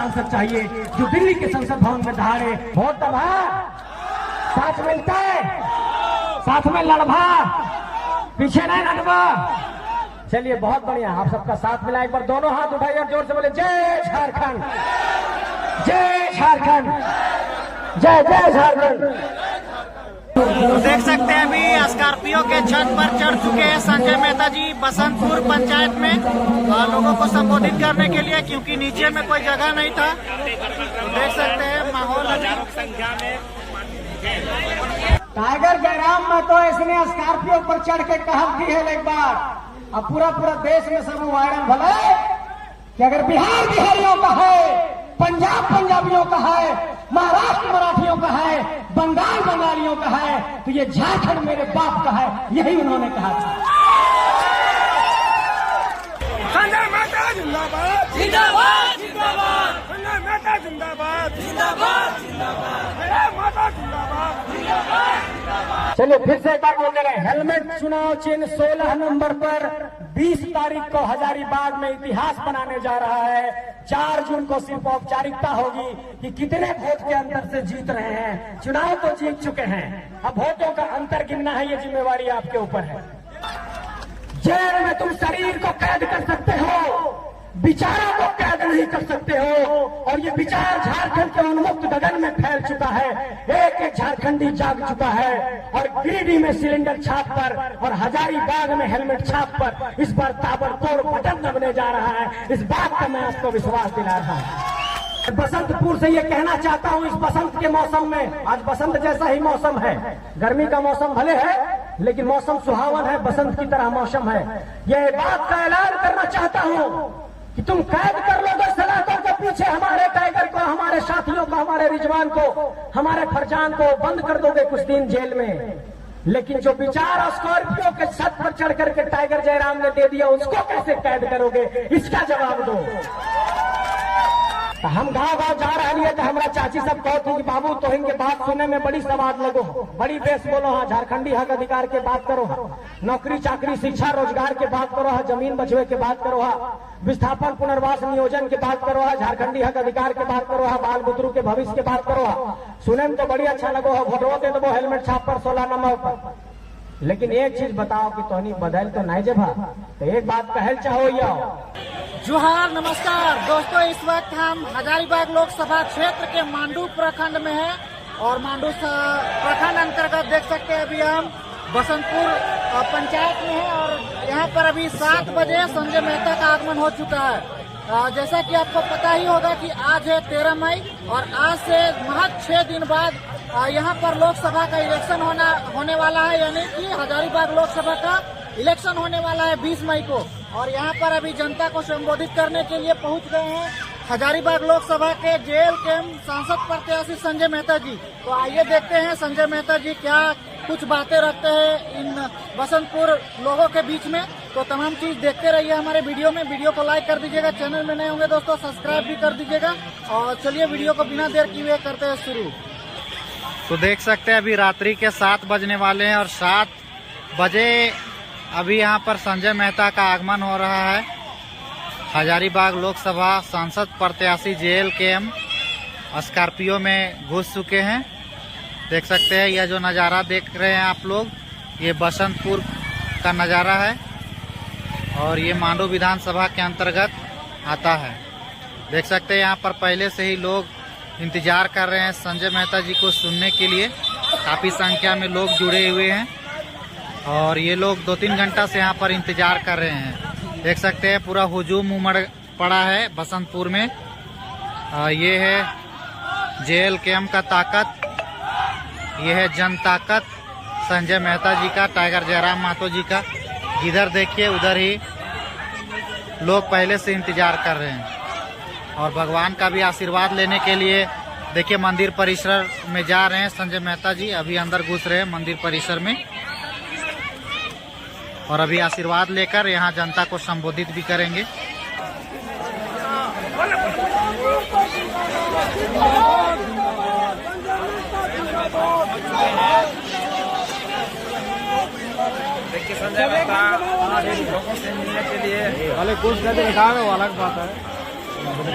सांसद चाहिए जो दिल्ली के संसद भवन में धारे वोट दबा, साथ मिलता है, साथ में लड़भा, पीछे नहीं हटवा। चलिए बहुत बढ़िया, आप सबका साथ मिला। एक बार दोनों हाथ उठाइए, जोर से बोले जय झारखंड, जय झारखंड, जय जय झारखंड। देख सकते हैं अभी स्कॉर्पियो के छत पर चढ़ चुके हैं संजय मेहता जी बसंतपुर पंचायत में लोगों को संबोधित करने के लिए, क्योंकि नीचे में कोई जगह नहीं था। तो देख सकते हैं माहौल संख्या में। टाइगर जयराम में तो इसने स्कॉर्पियो पर चढ़ के कहा भी है एक बार, अब पूरा देश में सब वायरल भले कि अगर बिहार बिहारियों का है, पंजाब पंजाबियों का है, महाराष्ट्र मराठियों का है, बंगाल बंगालियों का है, तो ये झारखंड मेरे बाप का है, यही उन्होंने कहा था। संजय मेहता जिंदाबाद, जिंदाबाद, जिंदाबाद, संजय मेहता जिंदाबाद, जिंदाबाद, जिंदाबाद, मेरा माता जिंदाबाद, जिंदाबाद। चलिए फिर से एक बार बोल रहे हैं, हेलमेट चुनाव चिन्ह 16 नंबर पर 20 तारीख को हजारीबाग में इतिहास बनाने जा रहा है। 4 जून को सिर्फ औपचारिकता होगी कि कितने वोट के अंतर से जीत रहे हैं। चुनाव तो जीत चुके हैं, अब वोटों का अंतर गिनना है, ये जिम्मेवारी आपके ऊपर है। जेल में तुम शरीर को कैद कर सकते हो, विचारों को कैद नहीं कर सकते हो, और ये विचार झारखंड के उन्मुक्त गगन में फैल चुका है। एक एक झारखंडी जाग चुका है, और गिरिडीह में सिलेंडर छाप पर और हजारीबाग में हेलमेट छाप पर इस बार ताबड़तोड़ बटन दबने जा रहा है। इस बात का मैं आपको विश्वास दिला रहा हूँ। बसंतपुर से ये कहना चाहता हूँ, इस बसंत के मौसम में, आज बसंत जैसा ही मौसम है, गर्मी का मौसम भले है लेकिन मौसम सुहावन है, बसंत की तरह मौसम है। ये बात का ऐलान करना चाहता हूँ कि तुम कैद कर लोगे सलाखों के पीछे हमारे टाइगर को, हमारे साथियों को, हमारे रिजवान को, हमारे फरजान को बंद कर दोगे कुछ दिन जेल में, लेकिन जो विचार स्कॉर्पियो के छत पर चढ़ करके टाइगर जयराम ने दे दिया, उसको कैसे कैद करोगे? इसका जवाब दो। हम गांव गांव जा रहे हैं तो हमारा चाची सब कहती कि बाबू तो इनके बात सुनने में बड़ी समाज लगो, बड़ी बेस बोलो, हाँ झारखंडी हक अधिकार के बात करो, हाँ नौकरी चाकरी शिक्षा रोजगार के बात करो, हाँ जमीन बचवे के बात करो, हाँ विस्थापन पुनर्वास नियोजन के बात करो, हाँ झारखंडी हक अधिकार के बात करो, हाँ बाल बुतरू के भविष्य के बात करो, हाँ सुनने में तो बड़ी अच्छा लगो, हाँ वोटवा दे दो हेलमेट छाप पर 16 नंबर पर। लेकिन एक चीज बताओ कि तोहनी बदल तो नहीं जब, तो एक बात कहल चाहो या जोहार नमस्कार दोस्तों, इस वक्त हम हजारीबाग लोकसभा क्षेत्र के मांडू प्रखंड में हैं, और मांडू प्रखंड अंतर्गत देख सकते हैं अभी हम बसंतपुर पंचायत में हैं, और यहाँ पर अभी 7 बजे संजय मेहता का आगमन हो चुका है। जैसा कि आपको पता ही होगा कि आज है 13 मई, और आज से महज 6 दिन बाद यहाँ पर लोकसभा का इलेक्शन होने वाला है, यानी कि हजारीबाग लोकसभा का इलेक्शन होने वाला है 20 मई को। और यहाँ पर अभी जनता को संबोधित करने के लिए पहुँच गए हैं हजारीबाग लोकसभा के जेल के सांसद प्रत्याशी संजय मेहता जी। तो आइए देखते हैं संजय मेहता जी क्या कुछ बातें रखते हैं इन बसंतपुर लोगों के बीच में। तो तमाम चीज देखते रहिए हमारे वीडियो में, वीडियो को लाइक कर दीजिएगा, चैनल में नए होंगे दोस्तों सब्सक्राइब भी कर दीजिएगा। और चलिए वीडियो को बिना देर किए करते हैं शुरू। तो देख सकते हैं अभी रात्रि के 7 बजने वाले हैं, और 7 बजे अभी यहाँ पर संजय मेहता का आगमन हो रहा है। हजारीबाग लोकसभा सांसद प्रत्याशी जेल के स्कॉर्पियो में घुस चुके हैं। देख सकते हैं यह जो नज़ारा देख रहे हैं आप लोग, ये बसंतपुर का नज़ारा है, और ये मांडू विधानसभा के अंतर्गत आता है। देख सकते हैं यहाँ पर पहले से ही लोग इंतजार कर रहे हैं संजय मेहता जी को सुनने के लिए। काफ़ी संख्या में लोग जुड़े हुए हैं, और ये लोग 2-3 घंटा से यहाँ पर इंतजार कर रहे हैं। देख सकते हैं पूरा हुजूम उमड़ पड़ा है बसंतपुर में। ये है जेएल कैम्प का ताकत, ये है जन ताकत संजय मेहता जी का, टाइगर जयराम महतो जी का। जिधर देखिए उधर ही लोग पहले से इंतजार कर रहे हैं, और भगवान का भी आशीर्वाद लेने के लिए देखिए मंदिर परिसर में जा रहे हैं संजय मेहता जी। अभी अंदर घुस रहे हैं मंदिर परिसर में, और अभी आशीर्वाद लेकर यहाँ जनता को संबोधित भी करेंगे। देखिए संजय मेहता लोगों से मिलने के लिए वाले कुछ करके दिखा रहे हो, अलग बात है। संजय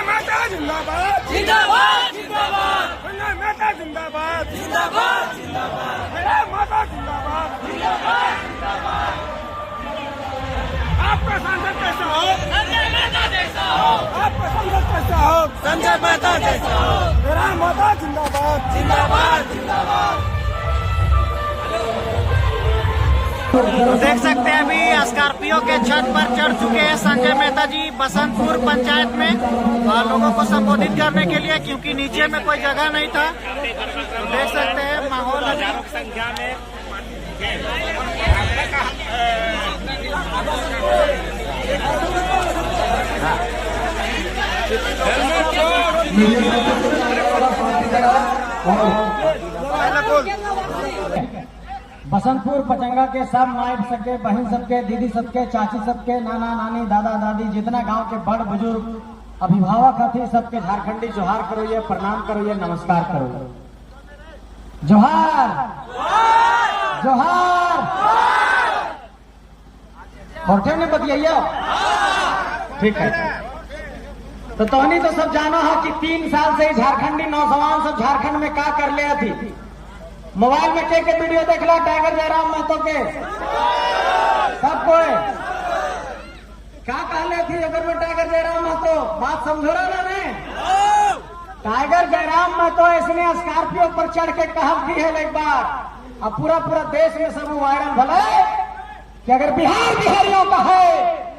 मेहता जिंदाबाद जिंदाबाद जिंदाबाद संजय मेहता जिंदाबाद जिंदाबाद जिंदाबाद मेरा माता जिंदाबाद जिंदाबाद जिंदाबाद आपका सांसद कैसा हो संजय मेहता जैसा हो आपका सांसद कैसा हो संजय मेहता जैसा हो मेरा माता जिंदाबाद जिंदाबाद जिंदाबाद। देख सकते हैं अभी स्कॉर्पियो के छत पर चढ़ चुके हैं संजय मेहता जी बसंतपुर पंचायत में लोगों को संबोधित करने के लिए, क्योंकि नीचे में कोई जगह नहीं था। देख सकते हैं माहौल हजारों की संख्या में। बसंतपुर पचंगा के सब नायब सबके, बहन सबके, दीदी सबके, चाची सबके, नाना नानी, दादा दादी, जितना गांव के बड़ बुजुर्ग अभिभावक थे सबके झारखंडी जोहार करो, ये प्रणाम करो, ये नमस्कार करो। जोहार जोहार होठे ने बतिया ठीक है। तो तोहनी तो सब जाना है कि 3 साल से झारखंडी नौजवान सब झारखंड में क्या कर लिया थी। मोबाइल में के वीडियो देखला टाइगर जयराम महतो के सब कोई क्या कहले थी अगर मैं टाइगर जयराम महतो बात समझो रहा ना टाइगर जयराम महतो इसने स्कॉर्पियो पर चढ़ के कहा भी है एक बार, अब पूरा देश में सब वायरल भला कि अगर बिहार बिहारियों का है,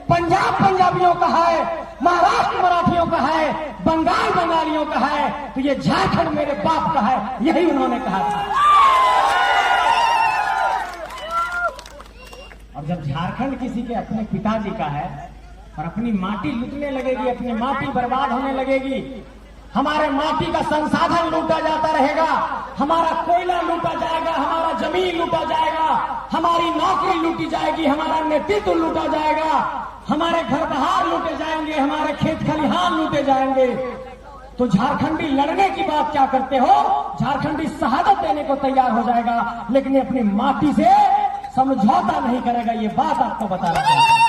पंजाब पंजाबियों का है, महाराष्ट्र मराठियों का है, बंगाल बंगालियों का है, तो ये झारखंड मेरे बाप का है, यही उन्होंने कहा था। और जब झारखंड किसी के अपने पिताजी का है और अपनी माटी लूटने लगेगी, अपनी माटी बर्बाद होने लगेगी, हमारे माटी का संसाधन लूटा जाता रहेगा, हमारा कोयला लूटा जाएगा, हमारा जमीन लूटा जाएगा, हमारी नौकरी लूटी जाएगी, हमारा नेतृत्व लूटा जाएगा, हमारे घर बाहर लूटे जाएंगे, हमारे खेत खलिहान लूटे जाएंगे, तो झारखंडी लड़ने की बात क्या करते हो? झारखंडी शहादत देने को तैयार हो जाएगा, लेकिन अपनी माटी से समझौता नहीं करेगा। ये बात आपको बता रहा हूं।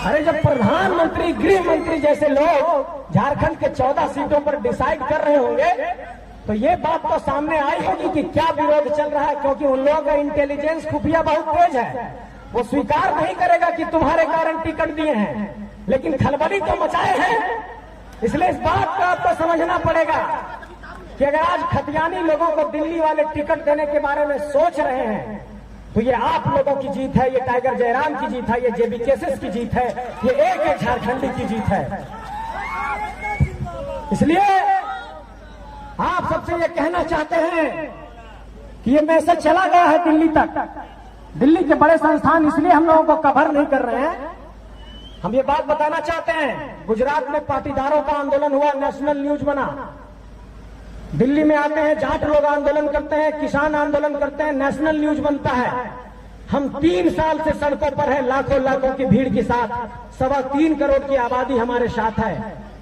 अरे जब प्रधानमंत्री, गृह मंत्री जैसे लोग झारखंड के 14 सीटों पर डिसाइड कर रहे होंगे, तो ये बात तो सामने आई होगी कि क्या विरोध चल रहा है, क्योंकि उन लोगों का इंटेलिजेंस खुफिया बहुत तेज है। वो स्वीकार नहीं करेगा कि तुम्हारे कारण टिकट दिए हैं, लेकिन खलबली तो मचाए हैं। इसलिए इस बात को आपको समझना पड़ेगा कि अगर आज खतियानी लोगों को दिल्ली वाले टिकट देने के बारे में सोच रहे हैं, तो ये आप लोगों की जीत है, ये टाइगर जयराम की जीत है, ये जेबी केसेस की जीत है, ये एक झारखंडी की जीत है। इसलिए आप सबसे ये कहना चाहते हैं कि ये मैसेज चला गया है दिल्ली तक, दिल्ली के बड़े संस्थान इसलिए हम लोगों को कवर नहीं कर रहे हैं। हम ये बात बताना चाहते हैं, गुजरात में पाटीदारों का आंदोलन हुआ, नेशनल न्यूज बना। दिल्ली में आते हैं, जाट लोग आंदोलन करते हैं, किसान आंदोलन करते हैं, नेशनल न्यूज बनता है। हम 3 साल से सड़कों पर हैं, लाखों की भीड़ के साथ, 3.25 करोड़ की आबादी हमारे साथ है।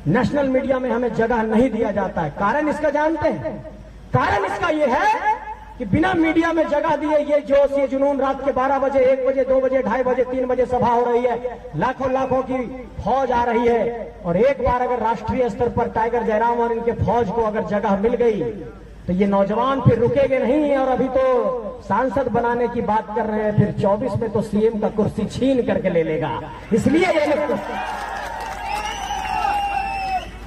नेशनल मीडिया में हमें जगह नहीं दिया जाता है। कारण इसका जानते हैं? कारण इसका यह है कि बिना मीडिया में जगह दिए ये जोश, ये जुनून, रात के 12 बजे, 1 बजे, 2 बजे, 2:30 बजे, 3 बजे सभा हो रही है, लाखों की फौज आ रही है, और एक बार अगर राष्ट्रीय स्तर पर टाइगर जयराम और इनके फौज को अगर जगह मिल गई तो ये नौजवान फिर रुकेंगे नहीं। और अभी तो सांसद बनाने की बात कर रहे हैं, फिर 24 में तो सीएम का कुर्सी छीन करके ले लेगा। इसलिए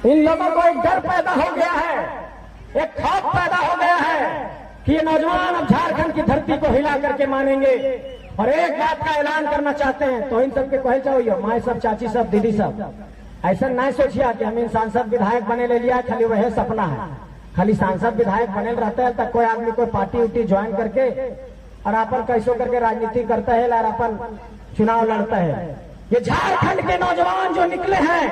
इन लोगों को एक डर पैदा हो गया है, एक खौफ पैदा हो गया है कि ये नौजवान अब झारखंड की धरती को हिला करके मानेंगे। और एक बात का ऐलान करना चाहते हैं, तो इन सबके कहे जाओ, माए सब, चाची सब, दीदी सब, ऐसा नहीं सोचिए कि हम इन सांसद विधायक बने ले लिया, खाली वह सपना है। खाली सांसद विधायक बने रहता है तक कोई आदमी कोई पार्टी उटी ज्वाइन करके और अपन कैसो करके राजनीति करता है और अपन चुनाव लड़ता है। ये झारखंड के नौजवान जो निकले हैं,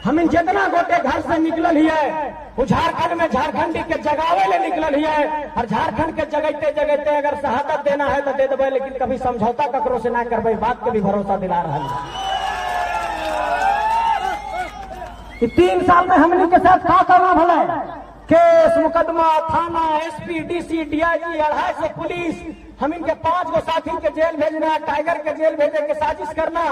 हम इन जितना गोटे घर से निकलल ही है वो झारखंड में झारखंडी के जगावे ले निकलल ही है। और झारखंड के जगते जगते अगर शहादत देना है तो दे देवे, लेकिन कभी समझौता ककरो से ना करवे, बात के भी भरोसा दिला रहा है। 3 साल में हमने के साथ का करना भला केस मुकदमा, थाना, एसपी, डीसी, डीआईजी, 250 पुलिस, हम इनके 5 गो साथी के जेल भेजना, टाइगर के जेल भेजे के साजिश करना,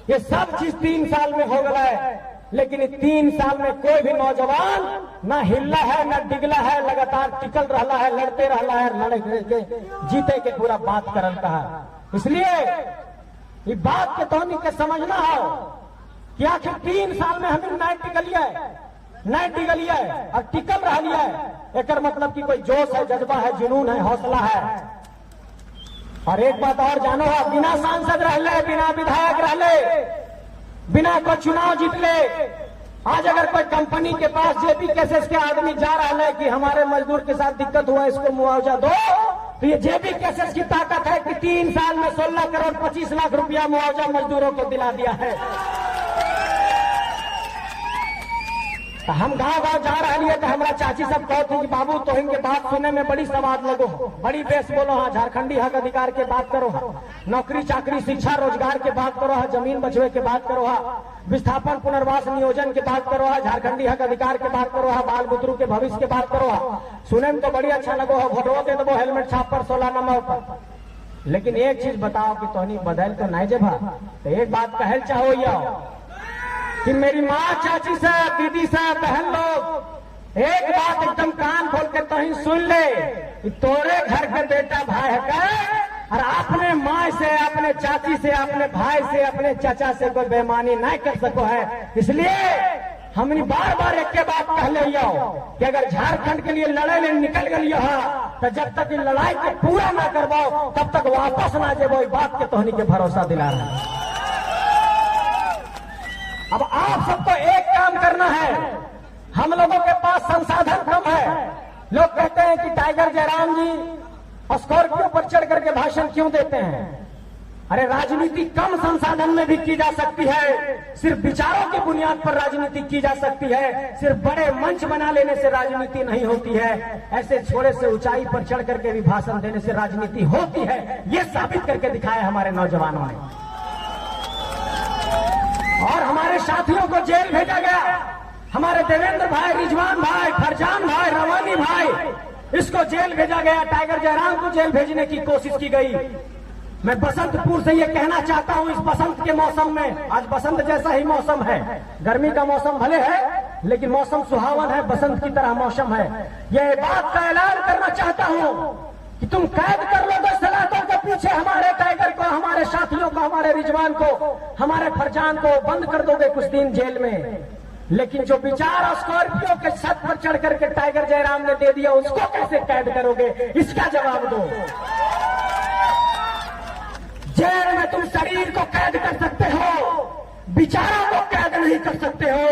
ये सब चीज 3 साल में हो गया है। लेकिन 3 साल में कोई भी नौजवान ना हिलला है ना डिगला है, लगातार टिकल रहा है, लड़ते रहा है, लड़े के जीते के पूरा बात करता है। इसलिए ये बात के तोहनी के समझना हो कि आखिर 3 साल में हमें नहीं टिकलिए और टिकल रहा है। एक मतलब की कोई जोश है, जज्बा है, जुनून है, हौसला है। और एक बात और जानो है, बिना सांसद रहले, बिना विधायक रहले, बिना कोई चुनाव जीतले, आज अगर कोई कंपनी के पास जेपी केसेस के आदमी जा रहा है कि हमारे मजदूर के साथ दिक्कत हुआ, इसको मुआवजा दो, तो ये जेपी केसेस की ताकत है कि 3 साल में 16 करोड़ 25 लाख रुपया मुआवजा मजदूरों को दिला दिया है। तो हम गांव जा रहे हैं तो हमारा चाची सब कहते कि बाबू तो इनके बात सुनने में बड़ी स्वाद लगो, बड़ी बेस बोलो, हाँ झारखंडी हक अधिकार के बात करो, हाँ नौकरी चाकरी शिक्षा रोजगार के बात करो, हाँ जमीन बचवे के बात करो, हाँ विस्थापन पुनर्वास नियोजन के बात करो, हाँ झारखंडी हक अधिकार के बात करो, हाँ बाल बुतरू के भविष्य के बात करो, हाँ सुनने में तो बड़ी अच्छा लगो, हाँ वोटो दे दो हेलमेट छाप पर 16 नंबर पर। लेकिन एक चीज बताओ कि तोहनी बदल तो नहीं जेबा, तो एक बात कहल चाहो या कि मेरी माँ, चाची से, दीदी से, बहन लोग, एक बात एकदम कान खोल के तोहिन सुन ले कि तोरे घर के बेटा भाई है और अपने माँ से, अपने चाची से, अपने भाई से, अपने चाचा से कोई बेईमानी नहीं कर सको है। इसलिए हमने बार बार एक के बात कह ले कि अगर झारखंड के लिए लड़े ले निकल गई तो जब तक लड़ाई को पूरा ना करवाओ तब तक वापस ना जेबो, बात के तोहनी के भरोसा दिला रहा है। अब आप सबको एक काम करना है, हम लोगों के पास संसाधन कम है। लोग कहते हैं कि टाइगर जयराम जी स्कॉर्पियो पर चढ़ करके भाषण क्यों देते हैं। अरे राजनीति कम संसाधन में भी की जा सकती है, सिर्फ विचारों की बुनियाद पर राजनीति की जा सकती है, सिर्फ बड़े मंच बना लेने से राजनीति नहीं होती है। ऐसे छोटे से ऊंचाई पर चढ़ करके भी भाषण देने से राजनीति होती है, ये साबित करके दिखाया हमारे नौजवानों ने। और हमारे साथियों को जेल भेजा गया, हमारे देवेंद्र भाई, रिजवान भाई, फरजान भाई, रवानी भाई, इसको जेल भेजा गया। टाइगर जयराम को जेल भेजने की कोशिश की गई। मैं बसंतपुर से ये कहना चाहता हूं, इस बसंत के मौसम में, आज बसंत जैसा ही मौसम है, गर्मी का मौसम भले है लेकिन मौसम सुहावन है, बसंत की तरह मौसम है। ये बात का ऐलान करना चाहता हूं कि तुम कैद कर लो 10 सलाखों के पीछे हमारे टाइगर को, हमारे साथियों को, हमारे रिजवान को, हमारे फरजान को बंद कर दोगे कुछ दिन जेल में, लेकिन जो विचार स्कॉर्पियो के छत पर चढ़ करके टाइगर जयराम ने दे दिया उसको कैसे कैद करोगे, इसका जवाब दो। जेल में तुम शरीर को कैद कर सकते हो, विचारों को कैद नहीं कर सकते हो।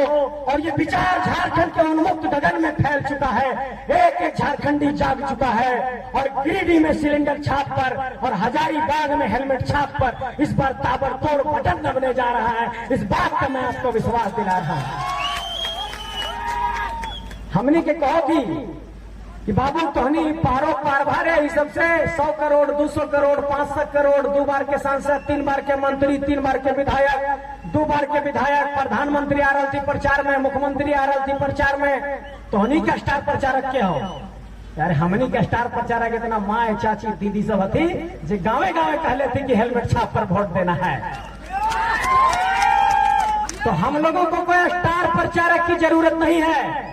और ये विचार झारखंड के उन्मुक्त गगन में फैल चुका है, एक एक झारखंडी जाग चुका है। और गिरिडीह में सिलेंडर छाप पर और हजारीबाग में हेलमेट छाप पर इस बार ताबड़तोड़ बटन दबने जा रहा है। इस बात का मैं आपको विश्वास दिला रहा हूं। हमने के कहो कि बाबू तोहनी पारो पार भारे, इस सबसे 100 करोड़ 200 करोड़ 500 करोड़, 2 बार के सांसद, 3 बार के मंत्री, 3 बार के विधायक, 2 बार के विधायक, प्रधानमंत्री आ रही थी प्रचार में, मुख्यमंत्री आ रही थी प्रचार में, तोहनी का स्टार प्रचारक क्या हो यार। हमनी का स्टार प्रचारक इतना माँ, चाची, दीदी सब थी जो गाँवे गाँवे कहले थी कि हेलमेट छाप पर वोट देना है। तो हम लोगों को कोई स्टार प्रचारक की जरूरत नहीं है।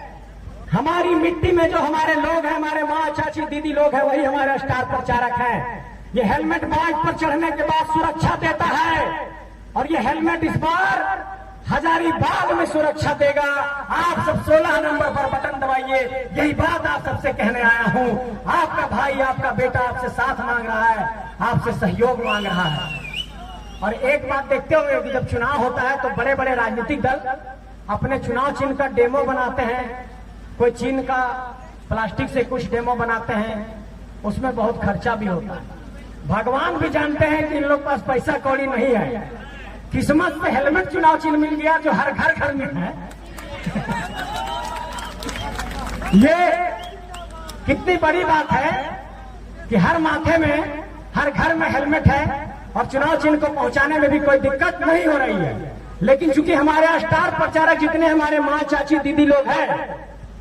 हमारी मिट्टी में जो हमारे लोग हैं, हमारे माँ, चाची, दीदी लोग हैं, वही हमारे स्टार प्रचारक हैं। ये हेलमेट बाइक पर चढ़ने के बाद सुरक्षा देता है और ये हेलमेट इस बार हजारीबाग में सुरक्षा देगा। आप सब 16 नंबर पर बटन दबाइए, यही बात आप सबसे कहने आया हूं। आपका भाई, आपका बेटा आपसे साथ मांग रहा है, आपसे सहयोग मांग रहा है। और एक बात देखते हुए कि जब चुनाव होता है तो बड़े बड़े राजनीतिक दल अपने चुनाव चिन्ह का डेमो बनाते हैं। कोई चिन्ह का प्लास्टिक से कुछ डेमो बनाते हैं, उसमें बहुत खर्चा भी होता है। भगवान भी जानते हैं कि इन लोग पास पैसा कौड़ी नहीं है। किस्मत से हेलमेट चुनाव चिन्ह मिल गया जो हर घर घर में है, ये कितनी बड़ी बात है कि हर माथे में, हर घर में हेलमेट है और चुनाव चिन्ह को पहुंचाने में भी कोई दिक्कत नहीं हो रही है। लेकिन चूंकि हमारे यहाँ स्टार प्रचारक जितने हमारे माँ, चाची, दीदी लोग हैं,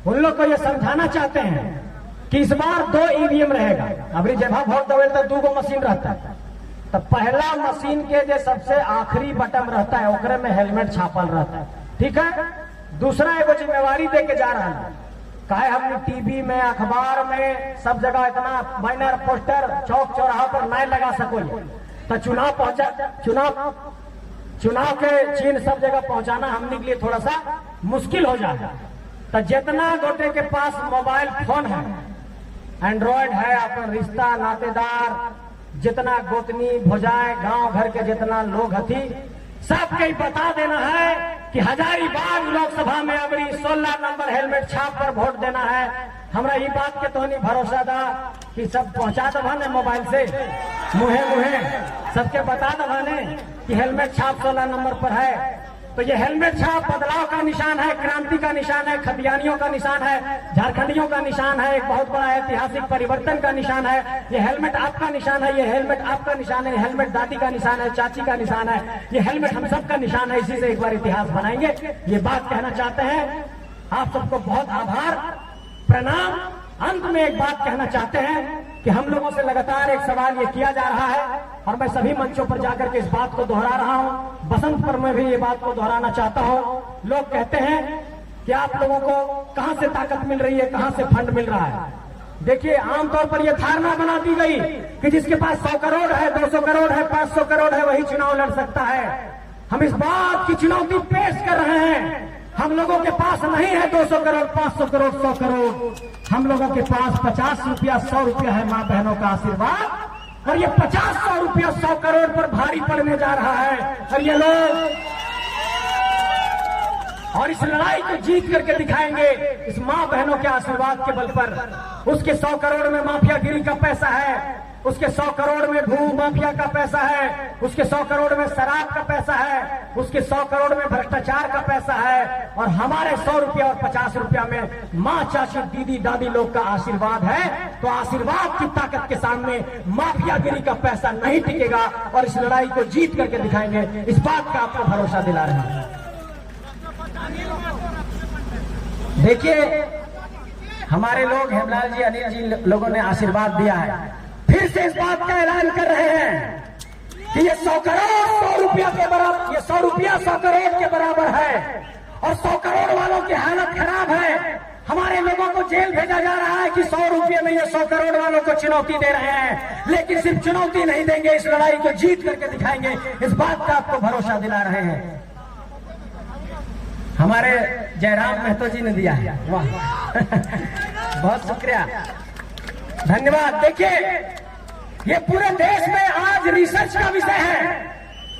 उन लोग को ये समझाना चाहते हैं कि इस बार 2 ईवीएम रहेगा। अभी जब वोट देवे तो 2 मशीन रहता है, तो पहला मशीन के जो सबसे आखिरी बटन रहता है ओकरे में हेलमेट छापल रहता है, ठीक है। दूसरा एगो जिम्मेवारी दे के जा रहा है, काहे हमने टीवी में, अखबार में, सब जगह इतना बैनर, पोस्टर चौक चौराहा पर नहीं लगा सको, तो चुनाव के चिन्ह सब जगह पहुंचाना हमने के लिए थोड़ा सा मुश्किल हो जाता है। तो जितना गोटे के पास मोबाइल फोन है, एंड्रॉयड है, अपन रिश्ता नातेदार, जितना गोतनी भोजाए गांव घर के जितना लोग हथी, सबके बता देना है कि हजारीबाग लोकसभा में अबरी 16 नंबर हेलमेट छाप पर वोट देना है। हमरा ये बात के तो नहीं भरोसा था कि सब पहुंचा दबाने मोबाइल से, मुहे मुहे सबके बता दबाने कि हेलमेट छाप 16 नंबर पर है। तो ये हेलमेट छाप बदलाव का निशान है, क्रांति का निशान है, खतियानियों का निशान है, झारखंडियों का निशान है, एक बहुत बड़ा ऐतिहासिक परिवर्तन का निशान है। ये हेलमेट आपका निशान है, ये हेलमेट आपका निशान है, हेलमेट दादी का निशान है, चाची का निशान है, ये हेलमेट हम सबका निशान है। इसी से एक बार इतिहास बनाएंगे, ये बात कहना चाहते हैं। आप सबको बहुत आभार, प्रणाम। अंत में एक बात कहना चाहते हैं कि हम लोगों से लगातार एक सवाल ये किया जा रहा है और मैं सभी मंचों पर जाकर के इस बात को दोहरा रहा हूं, बसंत पर मैं भी ये बात को दोहराना चाहता हूं। लोग कहते हैं कि आप लोगों को कहां से ताकत मिल रही है, कहां से फंड मिल रहा है। देखिए, आमतौर पर यह धारणा बना दी गई कि जिसके पास 100 करोड़ है, 200 करोड़ है, 500 करोड़ है, वही चुनाव लड़ सकता है। हम इस बात की चुनौती पेश कर रहे हैं, हम लोगों के पास नहीं है 200 करोड़, 500 करोड़, 100 करोड़। हम लोगों के पास 50 रुपया, 100 रुपया है माँ बहनों का आशीर्वाद, और ये 50-100 रुपया 100 करोड़ पर भारी पड़ने जा रहा है। और ये लोग और इस लड़ाई को जीत करके दिखाएंगे इस माँ बहनों के आशीर्वाद के बल पर। उसके 100 करोड़ में माफियागिरी का पैसा है, उसके 100 करोड़ में भू माफिया का पैसा है, उसके 100 करोड़ में शराब का पैसा है, उसके 100 करोड़ में भ्रष्टाचार का पैसा है, और हमारे 100 रुपया और 50 रुपया में माँ, चाची, दीदी, दादी लोग का आशीर्वाद है। तो आशीर्वाद की ताकत के सामने माफियागिरी का पैसा नहीं टिकेगा और इस लड़ाई को जीत करके दिखाएंगे, इस बात का आपको भरोसा दिला रहे हैं। देखिए, हमारे लोग हेमलाल जी, अनिल जी लोगों ने आशीर्वाद दिया है, फिर से इस बात का ऐलान कर रहे हैं कि ये 100 करोड़ 100 रुपया के बराबर, ये 100 रुपया 100 करोड़ के बराबर है और 100 करोड़ वालों की हालत खराब है। हमारे लोगों को जेल भेजा जा रहा है कि 100 रुपये में ये 100 करोड़ वालों को चुनौती दे रहे हैं। लेकिन सिर्फ चुनौती नहीं देंगे, इस लड़ाई को जीत करके दिखाएंगे, इस बात का आपको भरोसा दिला रहे हैं। हमारे जयराम महतो जी ने दिया है, वाह बहुत शुक्रिया, धन्यवाद। देखिए, ये पूरे देश में आज रिसर्च का विषय है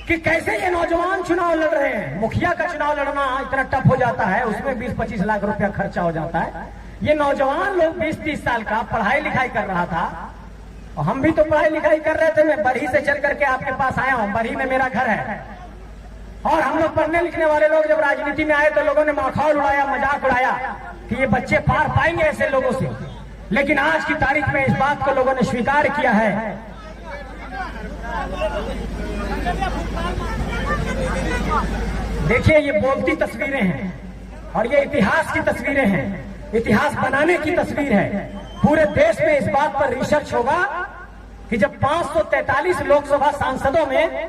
कि कैसे ये नौजवान चुनाव लड़ रहे हैं। मुखिया का चुनाव लड़ना इतना टफ हो जाता है, उसमें 20-25 लाख रुपया खर्चा हो जाता है। ये नौजवान लोग 20-30 साल का पढ़ाई लिखाई कर रहा था, और हम भी तो पढ़ाई लिखाई कर रहे थे। मैं बरही से चल करके आपके पास आया हूँ, बरही में मेरा घर है, और हम लोग पढ़ने लिखने वाले लोग जब राजनीति में आए तो लोगों ने माखौल उड़ाया, मजाक उड़ाया कि ये बच्चे पार पाएंगे ऐसे लोगों से। लेकिन आज की तारीख में इस बात को लोगों ने स्वीकार किया है। देखिए, ये बोलती तस्वीरें हैं और ये इतिहास की तस्वीरें हैं, इतिहास बनाने की तस्वीर है। पूरे देश में इस बात पर रिसर्च होगा कि जब 543 लोकसभा सांसदों में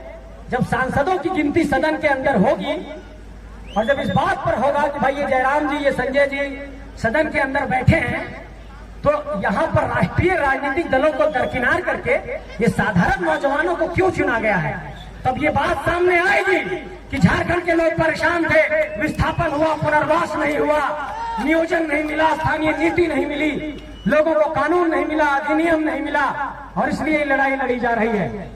जब सांसदों की गिनती सदन के अंदर होगी, और जब इस बात पर होगा कि भाई ये जयराम जी, ये संजय जी सदन के अंदर बैठे हैं, तो यहाँ पर राष्ट्रीय राजनीतिक दलों को दरकिनार करके ये साधारण नौजवानों को क्यों चुना गया है, तब ये बात सामने आएगी कि झारखंड के लोग परेशान थे, विस्थापन हुआ, पुनर्वास नहीं हुआ, नियोजन नहीं मिला, स्थानीय नीति नहीं मिली, लोगों को कानून नहीं मिला, अधिनियम नहीं मिला, और इसलिए ये लड़ाई लड़ी जा रही है।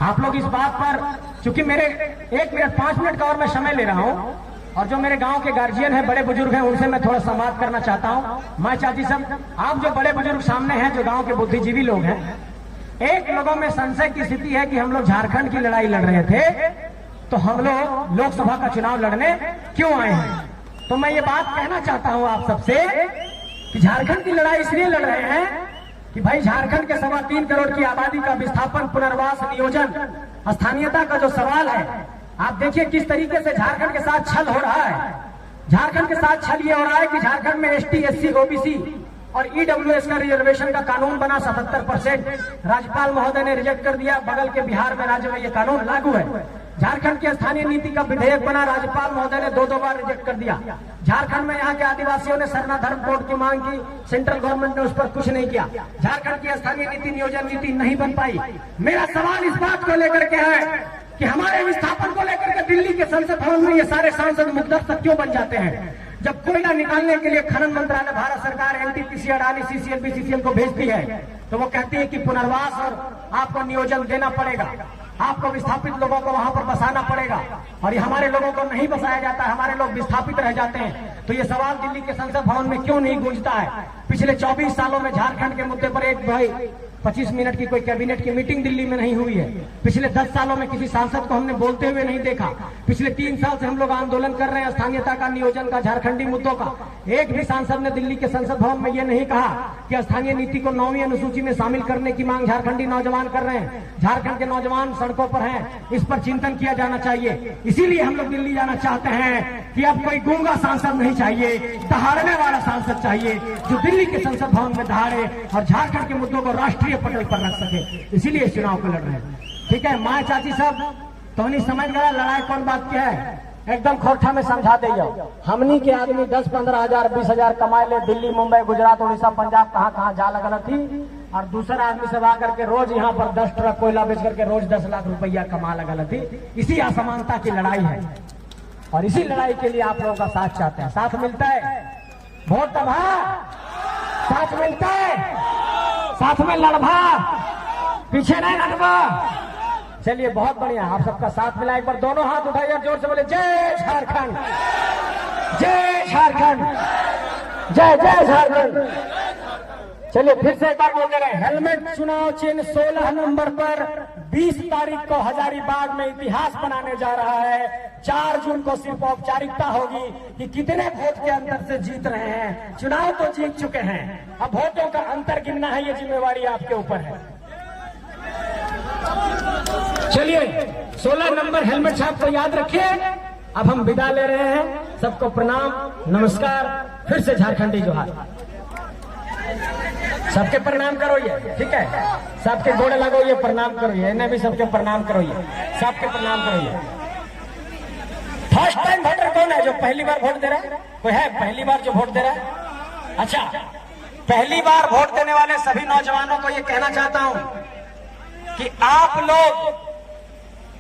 आप लोग इस बात पर, चूंकि मेरे 1 मिनट 5 मिनट का और मैं समय ले रहा हूं, और जो मेरे गांव के गार्जियन हैं, बड़े बुजुर्ग हैं, उनसे मैं थोड़ा संवाद करना चाहता हूं। माँ, चाची सब, आप जो बड़े बुजुर्ग सामने हैं, जो गांव के बुद्धिजीवी लोग हैं, एक लोगों में संशय की स्थिति है कि हम लोग झारखंड की लड़ाई लड़ रहे थे, तो हम लोग लोकसभा का चुनाव लड़ने क्यों आए हैं। तो मैं ये बात कहना चाहता हूं आप सबसे कि झारखंड की लड़ाई इसलिए लड़ रहे हैं कि भाई झारखंड के 3.25 करोड़ की आबादी का विस्थापन, पुनर्वास, नियोजन, स्थानीयता का जो सवाल है, आप देखिए किस तरीके से झारखंड के साथ छल हो रहा है। झारखंड के साथ छल ये हो रहा है कि झारखंड में एसटी, एससी, ओबीसी और ईडब्ल्यूएस का रिजर्वेशन का कानून बना 77%, राज्यपाल महोदय ने रिजेक्ट कर दिया। बगल के बिहार में राज्य में ये कानून लागू है। झारखंड की स्थानीय नीति का विधेयक बना, राज्यपाल महोदय ने 2 बार रिजेक्ट कर दिया। झारखंड में यहाँ के आदिवासियों ने सरना धर्म कोड की मांग की, सेंट्रल गवर्नमेंट ने उस पर कुछ नहीं किया। झारखंड की स्थानीय नीति, नियोजन नीति नहीं बन पाई। मेरा सवाल इस बात को लेकर के है कि हमारे विस्थापन को लेकर के दिल्ली के संसद भवन में ये सारे सांसद मुकदस्त क्यों बन जाते हैं? जब कोयला निकालने के लिए खनन मंत्रालय, भारत सरकार एनटीपीसी, अडानी, सीसीएल, बीसीसीएल को भेजती है तो वो कहती है कि पुनर्वास और आपको नियोजन देना पड़ेगा, आपको विस्थापित लोगों को वहां पर बसाना पड़ेगा, और ये हमारे लोगों को नहीं बसाया जाता, हमारे लोग विस्थापित रह जाते हैं। तो ये सवाल दिल्ली के संसद भवन में क्यों नहीं गूंजता है? पिछले 24 सालों में झारखंड के मुद्दे पर एक भाई 25 मिनट की कोई कैबिनेट की मीटिंग दिल्ली में नहीं हुई है। पिछले 10 सालों में किसी सांसद को हमने बोलते हुए नहीं देखा। पिछले 3 साल से हम लोग आंदोलन कर रहे हैं स्थानीयता का, नियोजन का, झारखंडी मुद्दों का। एक भी सांसद ने दिल्ली के संसद भवन में ये नहीं कहा कि स्थानीय नीति को 9वीं अनुसूची में शामिल करने की मांग झारखंडी नौजवान कर रहे हैं। झारखंड के नौजवान सड़कों पर हैं, इस पर चिंतन किया जाना चाहिए। इसीलिए हम लोग दिल्ली जाना चाहते हैं कि अब कोई गूंगा सांसद नहीं चाहिए, दहाड़ने वाला सांसद चाहिए जो दिल्ली के संसद भवन में दहाड़े और झारखंड के मुद्दों को राष्ट्रीय पटल पर रख सके। इसीलिए इस चुनाव को लड़ रहे हैं। ठीक है माँ चाची सब तो नहीं समझ गया लड़ाई कौन बात की है, एकदम खोरठा में समझा दे जाओ। हमनी के आदमी 10-15 हजार 20 हजार कमाए ले, दिल्ली, मुंबई, गुजरात, उड़ीसा, पंजाब, कहाँ जा लगा थी, और दूसरा आदमी सब आकर के रोज यहाँ पर 10 ट्रक कोयला बेच करके रोज 10 लाख रुपया कमा लगा थी। इसी असमानता की लड़ाई है और इसी लड़ाई के लिए आप लोगों का साथ चाहते हैं। साथ मिलता है, वोट दबा, साथ मिलता है, साथ में लड़भा, पीछे नहीं लड़भा। चलिए बहुत बढ़िया, आप सबका साथ मिला। एक बार दोनों हाथ उठाइए, जोर से बोले जय झारखंड, जय झारखंड, जय जय झारखंड। चलिए फिर से एक बार बोल दे रहे हैं, हेलमेट चुनाव चिन्ह 16 नंबर पर 20 तारीख को हजारीबाग में इतिहास बनाने जा रहा है। 4 जून को सिर्फ औपचारिकता होगी कि कितने वोट के अंतर से जीत रहे हैं। चुनाव तो जीत चुके हैं, अब वोटों का अंतर गिनना है, ये जिम्मेवारी आपके ऊपर है। चलिए 16 नंबर हेलमेट साहब को याद रखिए। अब हम विदा ले रहे हैं, सबको प्रणाम, नमस्कार, फिर से झारखंडी जोहार। सबके प्रणाम करो ये, ठीक है, सबके गोड़े लगो ये, प्रणाम करो ये, इन्हें भी सबके प्रणाम करो ये, सबके प्रणाम करो ये। फर्स्ट टाइम वोटर कौन है जो पहली बार वोट दे रहा है? कोई है पहली बार जो वोट दे रहा है? अच्छा, पहली बार वोट देने वाले सभी नौजवानों को ये कहना चाहता हूं कि आप लोग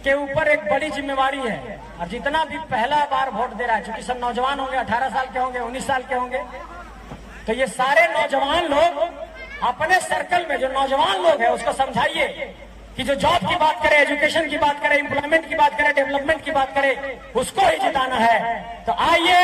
के ऊपर एक बड़ी जिम्मेवारी है। और जितना भी पहला बार वोट दे रहा है, चूंकि सब नौजवान होंगे, 18 साल के होंगे, 19 साल के होंगे, तो ये सारे नौजवान लोग अपने सर्कल में जो नौजवान लोग हैं उसको समझाइए कि जो जॉब की बात करे, एजुकेशन की बात करे, एम्प्लॉयमेंट की बात करे, डेवलपमेंट की बात करे, उसको ही जिताना है। तो आइए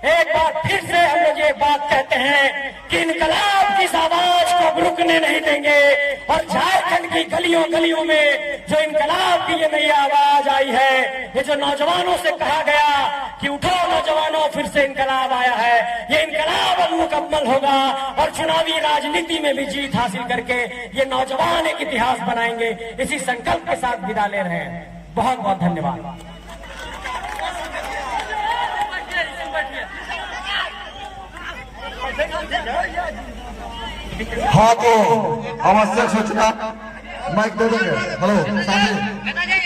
एक बार फिर से हम लोग ये बात कहते हैं कि इनकलाब की आवाज को रुकने नहीं देंगे। और झारखंड की गलियों गलियों में जो इनकलाब की ये नई आवाज आई है, ये जो नौजवानों से कहा गया कि उठो नौजवानों, फिर से इनकलाब आया है, ये इनकलाब अब मुकम्मल होगा और चुनावी राजनीति में भी जीत हासिल करके ये नौजवान एक इतिहास बनाएंगे। इसी संकल्प के साथ विदा ले रहे हैं। बहुत बहुत धन्यवाद। हाँ तो आवश्यक सूचना माइक दे देंगे। हेलो साथी।